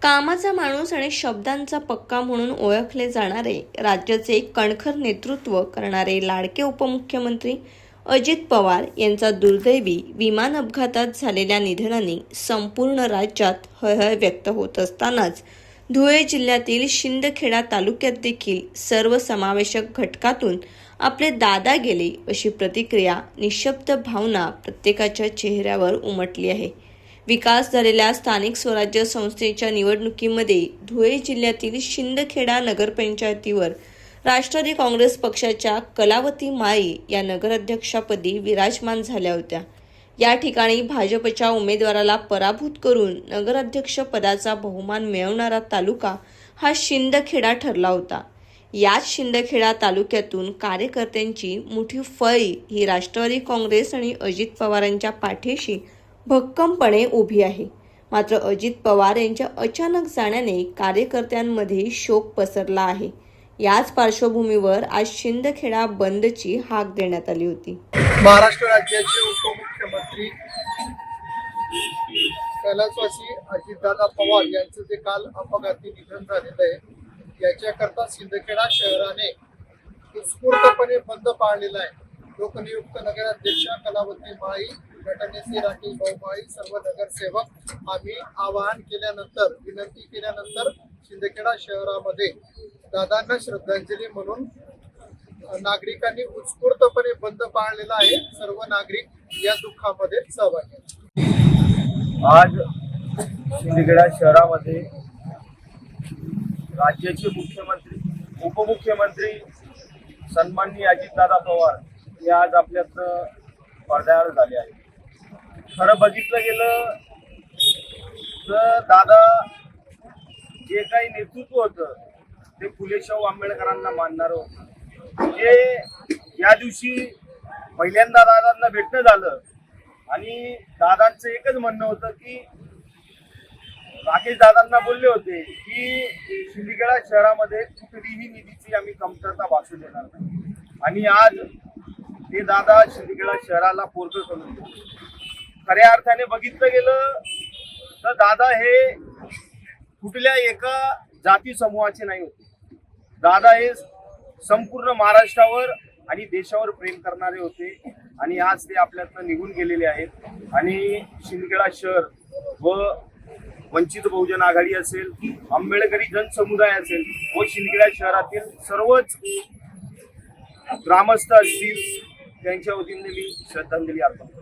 कामाचा माणूस आणि शब्दांचा पक्का म्हणून ओळखले जाणारे, राज्याचे कणखर नेतृत्व करणारे लाडके उपमुख्यमंत्री अजित पवार यांचा दुर्दैवी विमान अपघातात झालेल्या निधनाने संपूर्ण राज्यात हळहळ व्यक्त होत असतानाच धुळे जिल्ह्यातील शिंदखेडा तालुक्यात देखील सर्वसमावेशक घटकातून आपले दादा गेले अशी प्रतिक्रिया, निःशब्द भावना प्रत्येकाच्या चेहऱ्यावर उमटली आहे. विकास झालेल्या स्थानिक स्वराज्य संस्थेच्या निवडणुकीमध्ये धुळे जिल्ह्यातील शिंदखेडा नगरपंचायतीवर राष्ट्रवादी काँग्रेस पक्षाच्या कलावती माळी या नगराध्यक्षपदी विराजमान झाल्या होत्या. या ठिकाणी भाजपच्या उमेदवाराला पराभूत करून नगराध्यक्ष पदाचा बहुमान मिळवणारा तालुका हा शिंदखेडा ठरला होता. याच शिंदखेडा तालुक्यातून कार्यकर्त्यांची मोठी फळी ही राष्ट्रवादी काँग्रेस आणि अजित पवारांच्या पाठीशी भक्कमपणे उभी आहे. मात्र अजित पवार यांच्या अचानक जाण्याने कार्यकर्त्यांमध्ये शोक पसरला आहे. याच पार्श्वभूमीवर आज शिंदखेडा बंदची हाक देण्यात आली होती. महाराष्ट्र राज्याचे उपमुख्यमंत्री कैलासवासी अजितदादा पवार यांचं जे काल अपघाती निधन झालेलं आहे, याच्याकरता शिंदखेडा शहराने उत्स्फूर्तपणे बंद पाळलेला आहे. लोकनियुक्त नगराध्यक्ष कलावती माळी, गटनेते राकेश भाऊ माळी, सर्व नगरसेवक आम्ही आवाहन केल्यानंतर, विनंती केल्यानंतर शिंदखेडा शहरामध्ये दादांना श्रद्धांजली म्हणून नागरिकांनी उत्स्फूर्तपणे बंद पाळलेला आहे. सर्व नागरिक या दुःखामध्ये सहभागी आहेत. आज शिंदखेडा शहरामध्ये राज्याचे मुख्यमंत्री, उपमुख्यमंत्री सन्माननीय अजितदादा पवार हे आज आपल्यात पडद्यावर झाले आहे. खरं बघितलं गेलं तर दादा जे काही नेतृत्व होतं ते फुले शाहू आंबेडकरांना मानणारं होतं. जे या दिवशी पहिल्यांदा दादांना भेटणं झालं आणि दादांचं एकच म्हणणं होतं की राकेश दादांना बोलले होते की शिंदखेडा शहरामध्ये कुठलीही निधीची आम्ही कमतरता भासू देणार नाही. आणि आज ते दादा शिंदखेडा शहराला पोरकं करून दिलं. खऱ्या अर्थाने बघितलं गेलं तर दादा हे कुठल्या एका जाती समूहाचे नाही होते. दादा हे संपूर्ण महाराष्ट्रावर आणि देशावर प्रेम करणारे होते आणि आज ते आपल्यातनं निघून गेलेले आहेत. आणि शिंदखेडा शहर व वंचित बहुजन आघाडी असेल, आंबेडकरी जनसमुदाय असेल व शिंदखेडा शहरातील सर्वच ग्रामस्थ असतील, त्यांच्या वतीने मी श्रद्धांजली अर्पण करतो.